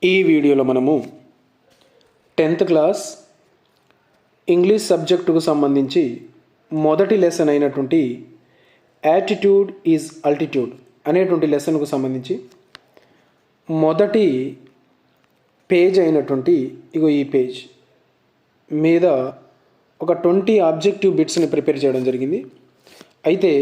ఈ వీడియోలో మనము 10th క్లాస్ ఇంగ్లీష్ సబ్జెక్టుకు సంబంధించి మొదటి లెసన్ అయినటువంటి యాటిట్యూడ్ ఈజ్ అల్టిట్యూడ్ అనేటువంటి లెసన్కు సంబంధించి మొదటి పేజ్ అయినటువంటి ఈ పేజ్ మీద ఒక 20 ఆబ్జెక్టివ్ బిట్స్ని ప్రిపేర్ చేయడం జరిగింది. అయితే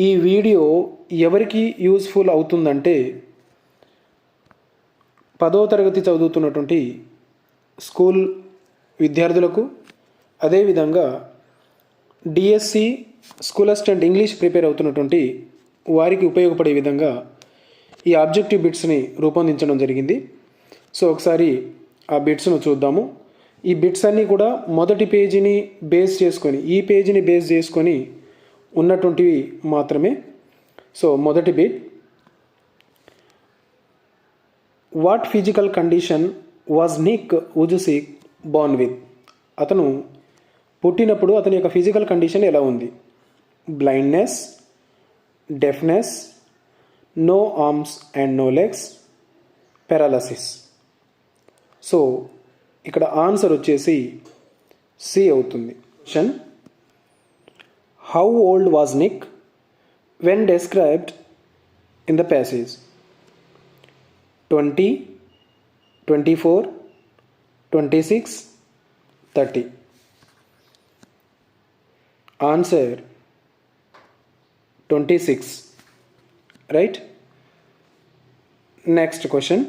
ఈ వీడియో ఎవరికి యూస్ఫుల్ అవుతుందంటే 10వ తరగతి చదువుతున్నటువంటి స్కూల్ విద్యార్థులకు, అదేవిధంగా DSC school assistant English prepare అవుతున్నటువంటి వారికి ఉపయోగపడే విధంగా ఈ ఆబ్జెక్టివ్ బిట్స్ని రూపొందించడం జరిగింది. సో ఒకసారి ఆ బిట్స్ను చూద్దాము. ఈ బిట్స్ అన్నీ కూడా మొదటి పేజీని బేస్ చేసుకొని, ఈ పేజీని బేస్ చేసుకొని ఉన్నటువంటివి మాత్రమే. సో మొదటి bit, what physical condition was Nick Vujicic born with? అతను పుట్టినప్పుడు అతని యొక్క ఫిజికల్ కండిషన్ ఎలా ఉంది? Blindness, deafness, no arms and no legs, paralysis. So ఇక్కడ ఆన్సర్ వచ్చేసి సి అవుతుంది. Question, how old was Nick when described in the passage? 20, 24, 26, 30. Answer 26. Right? Next question.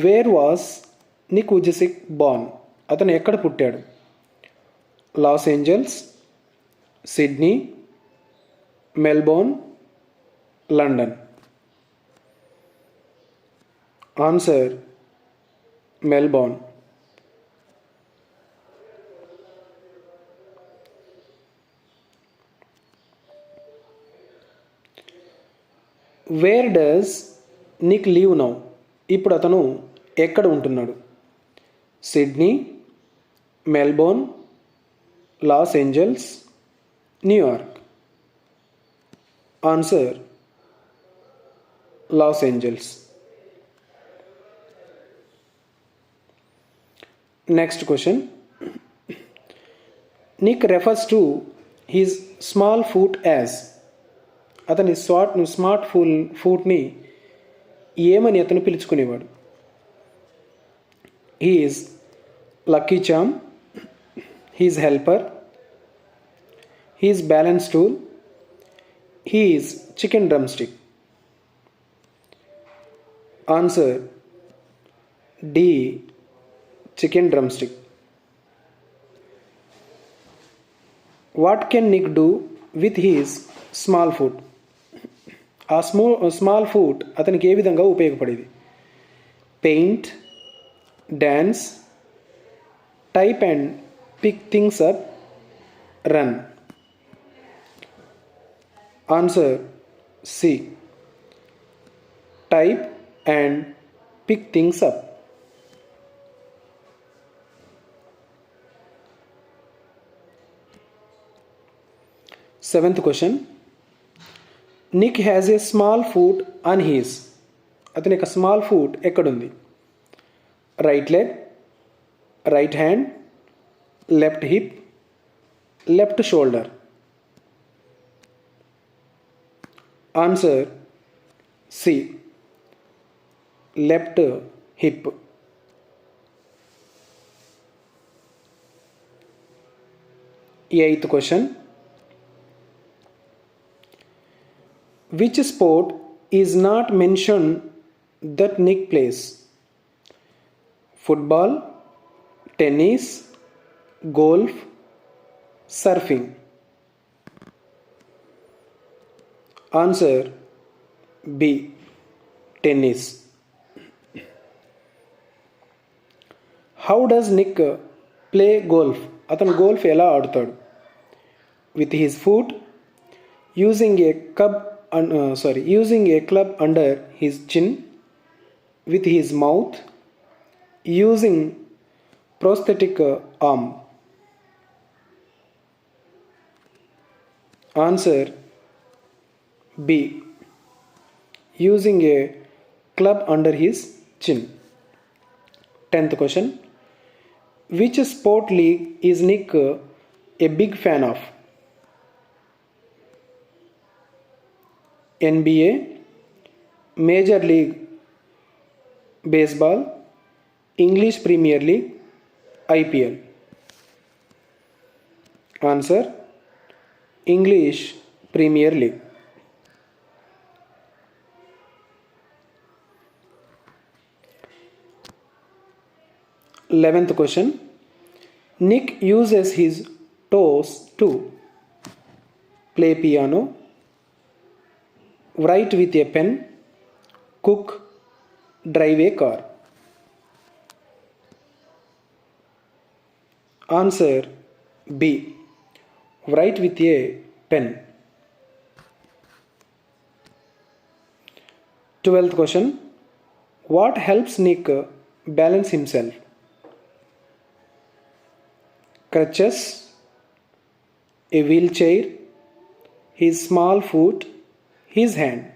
Where was Nick Vujicic born? అతను ఎక్కడ పుట్టాడు? Los Angeles, Sydney, Melbourne, London. Answer Melbourne. Where does Nick leave now? ఇప్పుడు అతను ఎక్కడ ఉంటున్నాడు? Sydney, Melbourne, Los Angeles, New York. Answer Los Angeles. Next question. Nick refers to his small foot as. అతని smart ఫుట్ని ఏమని అతను పిలుచుకునేవాడు? He is lucky charm, he is helper, he is balance tool, he is chicken drumstick. Answer D, chicken drumstick. What can Nick do with his small foot? ఆ small foot అతనికి ఏ విధంగా ఉపయోగపడేది? Paint, dance, type and pick things up, run. Answer C, type and pick things up. Seventh question. Nick has a small foot on his. అతని యొక్క small foot ఎక్కడుంది? Right leg, right hand, left hip, left shoulder. Answer C, left hip. Eighth question. Which sport is not mentioned that Nick plays? Football, tennis, golf, surfing. Answer B, tennis. How does Nick play golf? అతను golf ఎలా ఆడుతాడు? With his foot, using a club under his chin, with his mouth, using prosthetic arm. Answer B, using a club under his chin. 10th question. Which sport league is Nick a big fan of? NBA, Major League Baseball, English Premier League, IPL. Answer: English Premier League. 11th question. Nick uses his toes to play piano, write with a pen, cook, drive a car. Answer: B. Write with a pen. 12th question. What helps Nick balance himself? Crutches, a wheelchair, his small foot, his hand.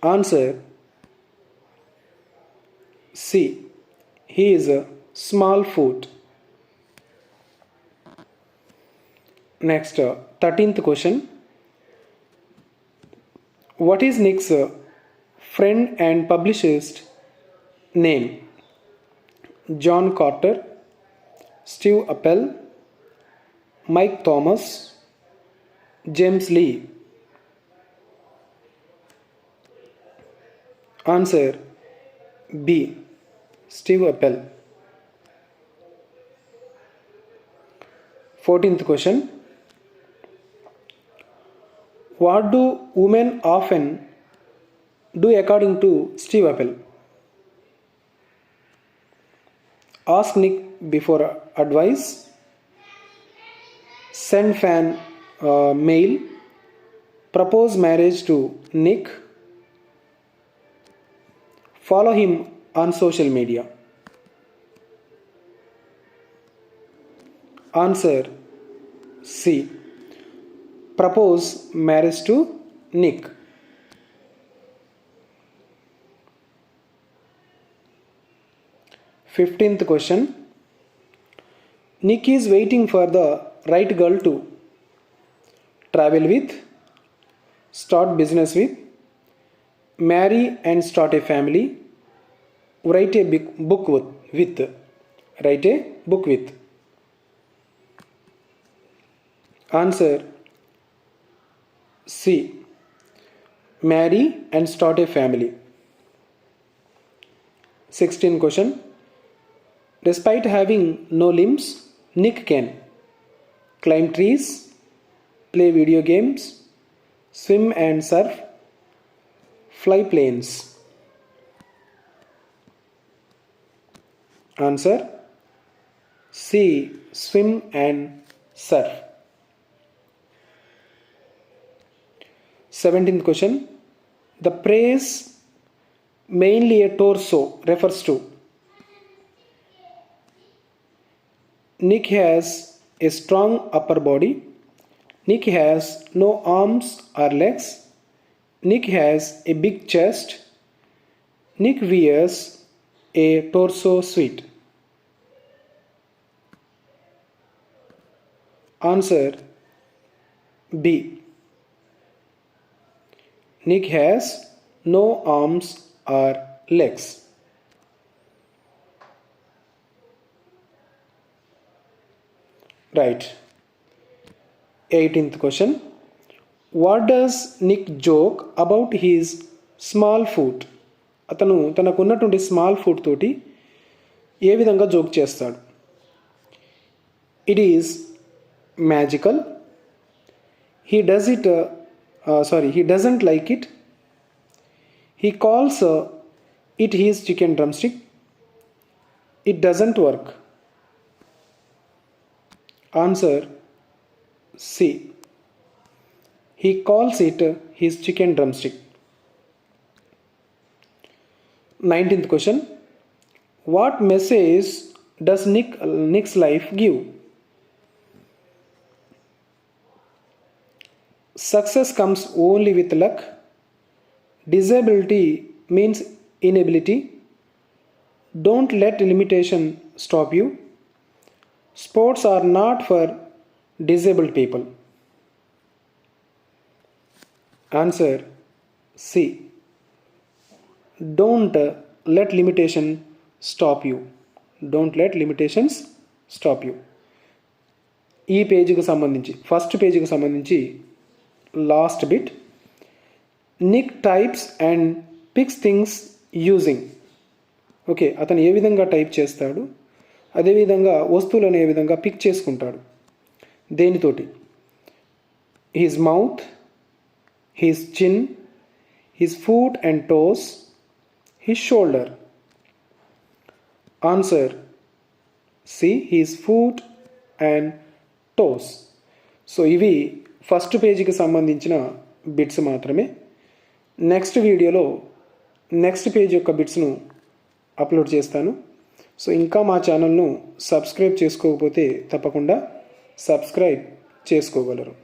Answer: C. He is a small foot. Next, 13th question. What is Nick's friend and publicist name? John Carter, Steve Appel, Mike Thomas, James Lee. Answer: B. Steve Appel. 14th question. What do women often do according to Steve Appel? Ask Nick before advice, send fan mail, propose marriage to Nick, follow him on social media. Answer: C. Propose marriage to Nick. Fifteenth question. Nick is waiting for the right girl to travel with, start business with, marry and start a family, write a book with. Write a book with. Answer: C. Marry and start a family. 16th question. Despite having no limbs, Nick can climb trees, play video games, swim and surf, fly planes. Answer: C. Swim and surf. 17th question. The phrase mainly a torso refers to: Nick has a strong upper body, Nick has no arms or legs, Nick has a big chest, Nick wears a torso suit. Answer: B. Nick has no arms or legs. Right. 18th question. What does Nick joke about his small foot? అతను తనకున్నటువంటి small foot తోటి ఏ విధంగా joke చేస్తాడు? It is magical. He doesn't like it. He calls it his chicken drumstick. It doesn't work. Answer: C. He calls it his chicken drumstick. 19th question. What message does Nick's life give? Success comes only with luck. Disability means inability. Don't let limitation stop you. Sports are not for disabled people. Answer C. Don't let limitation stop you. Don't let limitations stop you. ఈ పేజీకి సంబంధించి first పేజీకి సంబంధించి last bit. Nick types and picks things using. Okay, అతను ఏ విధంగా type చేస్తాడు, అదేవిధంగా వస్తువులను ఏ విధంగా పిక్ చేసుకుంటాడు, దేనితోటి? His mouth, his chin, his foot and toes, his shoulder. Answer C, his foot and toes. So ఇవి ఫస్ట్ పేజీకి సంబంధించిన బిట్స్ మాత్రమే. నెక్స్ట్ వీడియోలో నెక్స్ట్ పేజ్ యొక్క బిట్స్ను అప్లోడ్ చేస్తాను. సో ఇంకా మా ఛానల్ను సబ్స్క్రైబ్ చేసుకోకపోతే తప్పకుండా సబ్స్క్రైబ్ చేసుకోగలరు.